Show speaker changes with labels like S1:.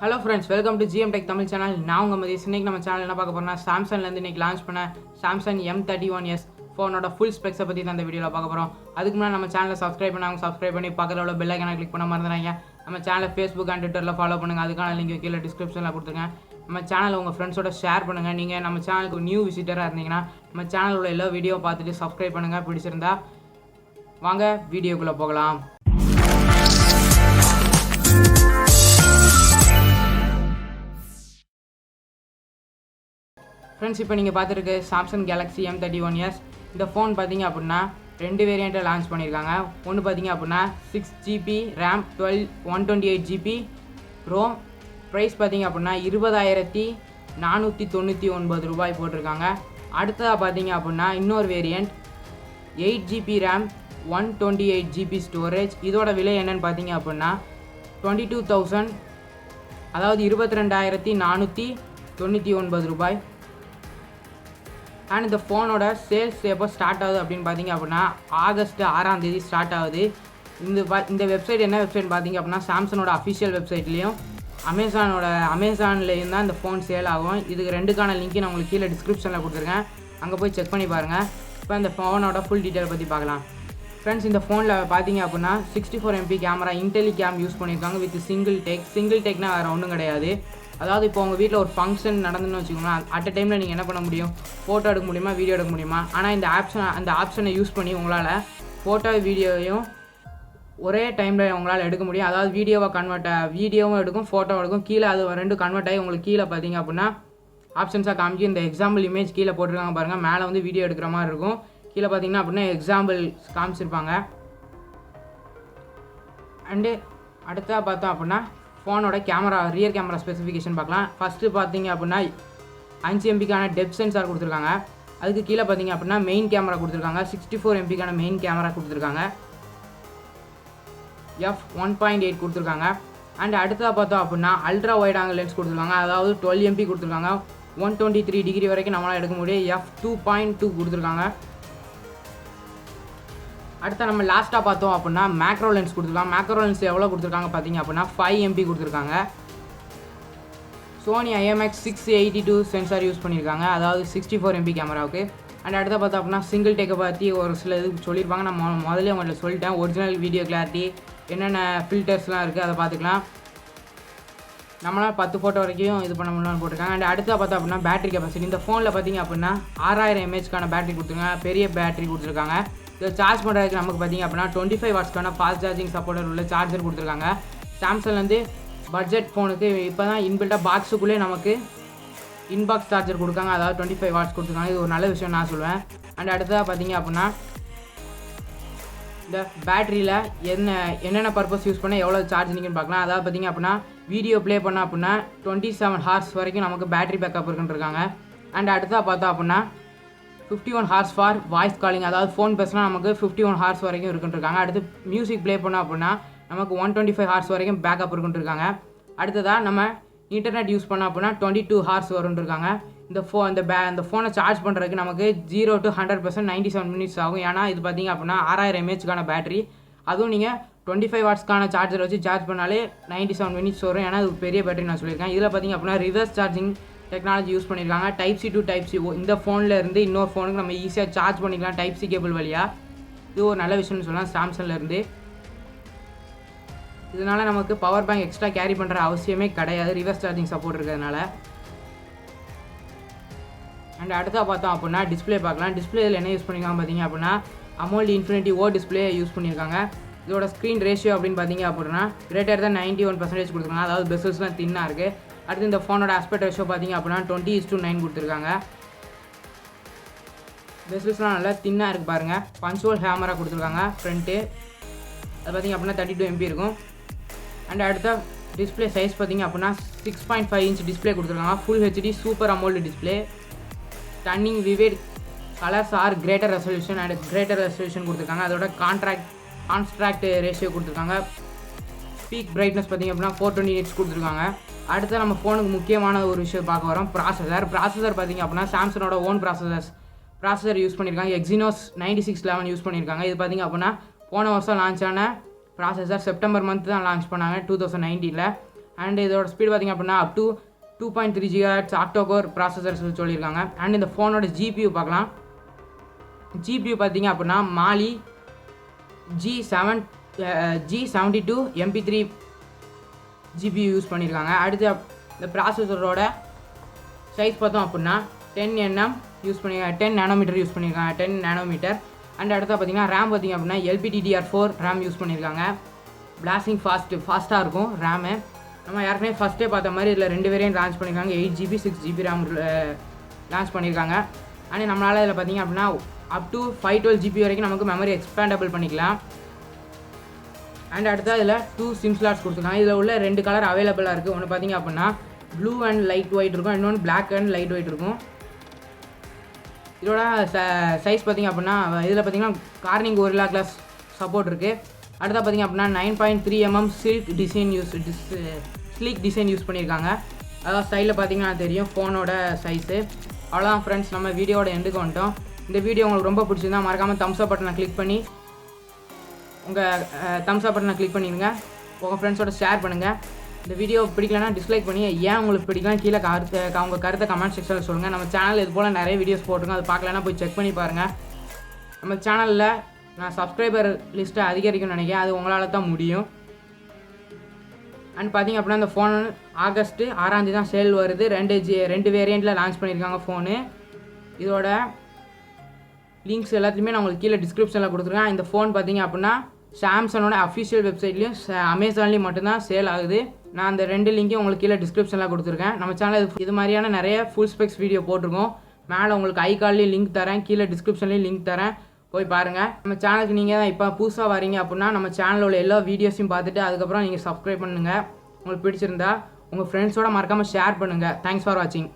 S1: Hello friends, welcome to GM Tech Tamil channel. நான் உங்க மதியஸ். இன்னைக்கு நம்ம சேனல் என்ன பார்க்க போறோம்னா சாம்சங்ல இருந்து இன்னைக்கு லான்ச் பண்ண சாம்சங் M31s ஃபோனோட ஃபுல் ஸ்பெக்ஸை பத்தி தான் இந்த வீடியோல பார்க்க போறோம். அதுக்கு முன்னாடி நம்ம சேனலை சப்ஸ்கிரைப் பண்ணி பக்கத்துல உள்ள பெல் ஐகானை கிளிக் பண்ண மறந்துடாதீங்க. நம்ம சேனலை Facebook and Twitterல ஃபாலோ பண்ணுங்க. அதுக்கான லிங்க் கீழ டிஸ்கிரிப்ஷன்ல கொடுத்துருக்கேன். நம்ம சேனலை உங்க ஃப்ரெண்ட்ஸோட ஷேர் பண்ணுங்க. நீங்க நம்ம சேனலுக்கு நியூ விசிட்டரா இருந்தீங்கன்னா நம்ம சேனல்ல உள்ள எல்லா வீடியோ பார்த்துட்டு சப்ஸ்கிரைப் பண்ணுங்க. பிடிச்சிருந்தா வாங்க வீடியோக்குள்ள போகலாம். ஃப்ரெண்ட்ஸ், இப்போ நீங்கள் பார்த்துருக்கு சாம்சங் கேலக்ஸி M31s. இந்த ஃபோன் பார்த்தீங்க அப்படின்னா ரெண்டு வேரியண்ட்டில் லான்ச் பண்ணியிருக்காங்க. ஒன்று பார்த்தீங்க அப்படின்னா 6GB RAM 128GB Rome. Price பார்த்தீங்க அப்படின்னா 20,499 ரூபாய் போட்டிருக்காங்க. அடுத்ததாக பார்த்தீங்க அப்படின்னா இன்னொரு variant 8GB RAM 128GB storage. இதோட விலை என்னன்னு பார்த்தீங்க அப்படின்னா 22,000, அதாவது 22,499 ரூபாய். அண்ட் இந்த ஃபோனோட சேல்ஸ் எப்போ ஸ்டார்ட் ஆகுது அப்படின்னு பார்த்தீங்க அப்படின்னா ஆகஸ்ட் 6ஆம் தேதி ஸ்டார்ட் ஆகுது. இந்த வெப்சைட் என்ன வெப்சைட் பார்த்தீங்க அப்படின்னா சாம்சங்கோட அஃபிஷியல் வெப்சைட்லேயும் அமேசான்லேயும் தான் இந்த ஃபோன் சேல் ஆகும். இதுக்கு ரெண்டுக்கான லிங்க் நான் உங்களுக்கு கீழே டிஸ்கிரிப்ஷனில் கொடுத்துருக்கேன். அங்கே போய் செக் பண்ணி பாருங்கள். இப்போ இந்த ஃபோனோட ஃபுல் டீட்டெயில் பற்றி பார்க்கலாம். ஃப்ரெண்ட்ஸ், இந்த ஃபோனில் பார்த்தீங்க அப்படின்னா 64MP கேமரா இன்டெலிகேம் யூஸ் பண்ணியிருக்காங்க வித் சிங்கிள் டேக்னா வேறு ஒன்றும் கிடையாது. அதாவது இப்போ உங்கள் வீட்டில் ஒரு ஃபங்க்ஷன் நடந்துன்னு வச்சுக்கோங்களேன், அட் அ டைமில் நீங்கள் என்ன பண்ண முடியும், ஃபோட்டோ எடுக்க முடியுமா, வீடியோ எடுக்க முடியுமா. ஆனால் அந்த ஆப்ஷனை யூஸ் பண்ணி உங்களால் ஃபோட்டோ வீடியோவையும் ஒரே டைமில் உங்களால் எடுக்க முடியும். அதாவது வீடியோவும் எடுக்கும், ஃபோட்டோ எடுக்கும். கீழே அது ரெண்டு கன்வெர்ட் ஆகி உங்களுக்கு கீழே பார்த்தீங்க அப்படின்னா ஆப்ஷன்ஸாக காமிச்சு இந்த எக்ஸாம்பிள் இமேஜ் கீழே போட்டிருக்காங்க பாருங்கள். மேலே வந்து வீடியோ எடுக்கிற மாதிரி இருக்கும், கீழே பார்த்தீங்கன்னா அப்படின்னா எக்ஸாம்பிள் காமிச்சிருப்பாங்க. அண்டு அடுத்தா பார்த்தோம் அப்படின்னா ஃபோனோட ரியர் கேமரா ஸ்பெசிஃபிகேஷன் பார்க்கலாம். ஃபஸ்ட்டு பார்த்தீங்க அப்படின்னா 5MPக்கான டெப்த் சென்சார் கொடுத்துருக்காங்க. அதுக்கு கீழே பார்த்தீங்க அப்படின்னா மெயின் கேமரா கொடுத்துருக்காங்க. 64MPக்கான மெயின் கேமரா கொடுத்துருக்காங்க. f1.8 கொடுத்துருக்காங்க. அண்ட் அடுத்ததாக பார்த்தோம் அப்படின்னா அல்ட்ரா வைட் ஆங்கிள் லென்ஸ் கொடுத்துருக்காங்க. அதாவது 12MP கொடுத்துருக்காங்க. 123 டிகிரி வரைக்கும் நம்மளால் எடுக்க முடியும். f2.2 கொடுத்துருக்காங்க. அடுத்த நம்ம லாஸ்ட்டாக பார்த்தோம் அப்படின்னா மேக்ரோ லென்ஸ் கொடுத்துருக்காங்க. மேக்ரோ லென்ஸ் எவ்வளோ கொடுத்துருக்காங்க பார்த்தீங்க அப்படின்னா 5MP கொடுத்துருக்காங்க. சோனி IMX682 சென்சார் யூஸ் பண்ணியிருக்காங்க, அதாவது 64MP கேமராவுக்கு. அண்ட் அடுத்த பார்த்தோம் அப்படின்னா சிங்கிள் டேக்கை பற்றி ஒரு சில இது சொல்லியிருப்பாங்க. நான் முதல்ல உங்கள்கிட்ட சொல்லிட்டேன். ஒரிஜினல் வீடியோ கிளாரிட்டி, என்னென்ன ஃபில்டர்ஸ்லாம் இருக்குது அதை பார்த்துக்கலாம். நம்மளால் 10 ஃபோட்டோ வரைக்கும் இது பண்ண முடியும்னு போட்டிருக்காங்க. அண்ட் அடுத்த பார்த்தோம் அப்படின்னா பேட்டரி கெப்பாசிட்டி. இந்த ஃபோனில் பார்த்தீங்க அப்படின்னா 6000 mAhக்கான பேட்டரி கொடுத்துருக்காங்க, பெரிய பேட்டரி கொடுத்துருக்காங்க. இதை சார்ஜ் பண்ணுறதுக்கு நமக்கு பார்த்தீங்க அப்படின்னா 25 வாட்ஸ்க்கான ஃபாஸ்ட் சார்ஜிங் சப்போர்ட்டர் உள்ள சார்ஜர் கொடுத்துருக்காங்க. சாம்சங்லேருந்து பட்ஜெட் ஃபோனுக்கு இப்போ தான் இன்பில்ட்டாக பாக்ஸுக்குள்ளே நமக்கு இன்பாக்ஸ் சார்ஜர் கொடுக்காங்க, அதாவது 25 வாட்ஸ் கொடுத்துருக்காங்க. இது ஒரு நல்ல விஷயம் நான் சொல்லுவேன். அண்ட் அடுத்ததாக பார்த்தீங்க அப்படின்னா இந்த பேட்டரியில் என்னென்ன பர்பஸ் யூஸ் பண்ண எவ்வளோ சார்ஜ் நீங்கன்னு பார்க்கலாம். அதாவது பார்த்தீங்க அப்படின்னா வீடியோ ப்ளே பண்ணோம் அப்படின்னா 27 ஹார்ஸ் வரைக்கும் நமக்கு பேட்டரி பேக்கப் இருக்குன்றிருக்காங்க. அண்ட் அடுத்ததாக பார்த்தோம் அப்படின்னா 51 ஹார்ஸ் ஃபார் வாய்ஸ் காலிங், அதாவது ஃபோன் பேசினா நமக்கு 51 ஹார்ஸ் வரைக்கும் இருக்குன்றிருக்காங்க. அடுத்து மியூசிக் ப்ளே பண்ணோம் அப்படின்னா நமக்கு 125 ஹார்ஸ் வரைக்கும் பேக்கப் இருக்குன்றிருக்காங்க. அடுத்ததாக நம்ம இன்டர்நெட் யூஸ் பண்ணோம் அப்படின்னா 22 ஹார்ஸ் வரும்ன்றிருக்காங்க. இந்த ஃபோனை சார்ஜ் பண்ணுறதுக்கு நமக்கு 0 to 100% 97 மினிட்ஸ் ஆகும். ஏன்னா இது பார்த்தீங்க அப்படின்னா 6000 mAhக்கான பேட்டரி. அதுவும் நீங்கள் 25 வாட்ஸ்க்கான சார்ஜர் வச்சு சார்ஜ் பண்ணாலே 97 மினிட்ஸ் வரும். ஏன்னா இது பெரிய பேட்டரி நான் சொல்லியிருக்கேன். இதில் பார்த்தீங்க அப்படின்னா ரிவர்ஸ் சார்ஜிங் டெக்னாலஜி யூஸ் பண்ணியிருக்காங்க. Type-C to Type-C, இந்த ஃபோனில் இருந்து இன்னொரு ஃபோனுக்கு நம்ம ஈஸியாக சார்ஜ் பண்ணிக்கலாம் Type-C கேபிள் வழியாக. இது ஒரு நல்ல விஷயம்னு சொல்லலாம் சாம்சங்லேருந்து. இதனால் நமக்கு பவர் பேங்க் எக்ஸ்ட்ரா கேரி பண்ணுற அவசியமே கிடையாது, ரிவர்ஸ் சார்ஜிங் சப்போர்ட் இருக்கிறதுனால. அண்ட் அடுத்தா பார்த்தோம் அப்படின்னா டிஸ்பிளே பார்க்கலாம். டிஸ்பிளேயில் என்ன யூஸ் பண்ணியிருக்காங்க பார்த்தீங்க அப்படின்னா AMOLED Infinity O display use பண்ணியிருக்காங்க. இதோட ஸ்க்ரீன் ரேஷியோ அப்படின்னு பார்த்தீங்க அப்படின்னா greater than 91% கொடுத்துருக்காங்க, அதாவது பெசல்ஸ்லாம் தின்னாக இருக்குது. அடுத்து இந்த ஃபோனோட ஆஸ்பெக்ட் ரேஷியோ பார்த்தீங்க அப்படின்னா 20:9 கொடுத்துருக்காங்க. பெசல்ஸ்லாம் நல்லா தின்னாக இருக்குது பாருங்கள். பஞ்சுவல் கேமரா கொடுத்துருக்காங்க ஃப்ரண்ட்டு, அது பார்த்தீங்க அப்படின்னா 32MP இருக்கும். அண்ட் அடுத்த டிஸ்பிளே சைஸ் பார்த்தீங்க அப்படின்னா 6.5 inch டிஸ்பிளே கொடுத்துருக்காங்க. Full HD super AMOLED display. Stunning vivid colours R greater resolution கொடுத்துருக்காங்க. அதோட கான்ட்ராக்ட் ரேஷியோ கொடுத்துருக்காங்க. பீக் பிரைட்னஸ் பார்த்தீங்க அப்படின்னா 420 nits கொடுத்துருக்காங்க. அடுத்து நம்ம ஃபோனுக்கு முக்கியமான ஒரு விஷயம் பார்க்க வரோம், ப்ராசஸர் பார்த்தீங்க அப்படின்னா சாம்சங்கோட ஓன் ப்ராசஸர் யூஸ் பண்ணியிருக்காங்க. Exynos 9611 யூஸ் பண்ணியிருக்காங்க. இது பார்த்தீங்க அப்படின்னா போன வருஷம் லான்ச் ஆன ப்ராசஸர். செப்டம்பர் மந்த் தான் லான்ச் பண்ணாங்க 2019. அண்ட் இதோட ஸ்பீட் பார்த்திங்க அப்படின்னா up to 2.3 GHz octa core processor சொல்லியிருக்காங்க. அண்ட் இந்த ஃபோனோட ஜிபியூ பார்க்கலாம். ஜிபியூ பார்த்திங்க அப்படின்னா மாலி G72 MP3 ஜிபியூ யூஸ் பண்ணியிருக்காங்க. அடுத்து இந்த ப்ராசஸரோட சைஸ் பார்த்தோம் அப்படின்னா 10 யூஸ் பண்ணியிருக்காங்க, 10 நானோமீட்டர் யூஸ் பண்ணியிருக்காங்க, 10 நானோமீட்டர். அண்ட் அடுத்த பார்த்திங்கன்னா ரேம் பார்த்திங்க அப்படின்னா LPDDR4 ரேம் யூஸ் பண்ணியிருக்காங்க. பிளாஸ்டிங் ஃபாஸ்ட்டாக இருக்கும் ரேமு. நம்ம ஏற்கனவே ஃபஸ்ட்டே பார்த்த மாதிரி இதில் 2 வேரியன்ட் லான்ச் பண்ணியிருக்காங்க. 8GB 6GB ரேம் லான்ச் பண்ணியிருக்காங்க. அண்ட் நம்மளால் இதில் பார்த்திங்க அப்படின்னா அப் டு 512GB வரைக்கும் நமக்கு மெமரி எக்ஸ்பேண்டபிள் பண்ணிக்கலாம். அண்ட் அடுத்தது இதில் 2 சிம் ஸ்லாட்ஸ் கொடுத்துருக்காங்க. இதில் உள்ள 2 கலர் அவைலபிளாக இருக்குது. ஒன்று பார்த்திங்க அப்படின்னா ப்ளூ அண்ட் லைட் ஒயிட் இருக்கும், இன்னொன்று பிளாக் அண்ட் லைட் ஒயிட் இருக்கும். இதோட சைஸ் பார்த்திங்க அப்படின்னா இதில் பார்த்திங்கன்னா கார்னிங் கோரில்லா கிளாஸ் சப்போர்ட் இருக்குது. அடுத்த பார்த்திங்க அப்படின்னா 9.3 mm ஸ்லீக் டிசைன் யூஸ் பண்ணியிருக்காங்க. அதாவது சைடில் பார்த்திங்கன்னா தெரியும் ஃபோனோட சைஸு. அவ்வளோதான் ஃப்ரெண்ட்ஸ், நம்ம வீடியோட எண்டுக்கு வந்துட்டோம். இந்த வீடியோ உங்களுக்கு ரொம்ப பிடிச்சிருந்தா மறக்காமல் தம்ஸ் அப் பட்டனை கிளிக் பண்ணி பண்ணிடுங்க. உங்கள் ஃப்ரெண்ட்ஸோட ஷேர் பண்ணுங்கள். இந்த வீடியோ பிடிக்கலன்னா டிஸ்லைக் பண்ணி ஏன் உங்களுக்கு பிடிக்கலாம் கீழே உங்கள் கருத்தை கமெண்ட் செக்ஷனில் சொல்லுங்கள். நம்ம சேனல் இது போல் நிறைய வீடியோஸ் போட்டிருக்கோம், அது பார்க்கலன்னா போய் செக் பண்ணி பாருங்கள். நம்ம சேனலில் நான் சப்ஸ்கிரைபர் லிஸ்ட்டை அதிகரிக்கணும்னு நினைக்கிறேன், அது உங்களால் தான் முடியும். அண்ட் பார்த்திங்க அப்படின்னா இந்த ஃபோன் ஆகஸ்ட் 6 தான் சேல் வருது. 2 வேரியண்ட்டில் லான்ச் பண்ணியிருக்காங்க ஃபோனு. இதோட லிங்க்ஸ் எல்லாத்தையுமே நான் உங்களுக்கு கீழே டிஸ்கிரிப்ஷனில் கொடுத்துருக்கேன். இந்த ஃபோன் பார்த்திங்க அப்படின்னா சாம்சங்கோட அஃபிஷியல் வெப்சைட்லேயும் அமேசான்லேயும் மட்டும்தான் சேல் ஆகுது. நான் அந்த 2 லிங்க்கையும் உங்களுக்கு கீழே டிஸ்கிரிப்ஷனில் கொடுத்துருக்கேன். நம்ம சேனல் இது மாதிரியான நிறைய ஃபுல் ஸ்பெக்ஸ் வீடியோ போட்டிருக்கோம். மேலே உங்களுக்கு ஐகான்லேயும் லிங்க் தரேன், கீழே டிஸ்கிரிப்ஷன்லேயும் லிங்க் தரேன், போய் பாருங்கள். நம்ம சேனலுக்கு நீங்கள் தான் இப்போ புதுசாக வரீங்க அப்படின்னா நம்ம சேனலில் உள்ள எல்லா வீடியோஸையும் பார்த்துட்டு அதுக்கப்புறம் நீங்கள் சப்ஸ்கிரைப் பண்ணுங்கள். உங்களுக்கு பிடிச்சிருந்தா உங்கள் ஃப்ரெண்ட்ஸோட மறக்காமல் ஷேர் பண்ணுங்கள். தேங்க்ஸ் ஃபார் வாட்சிங்.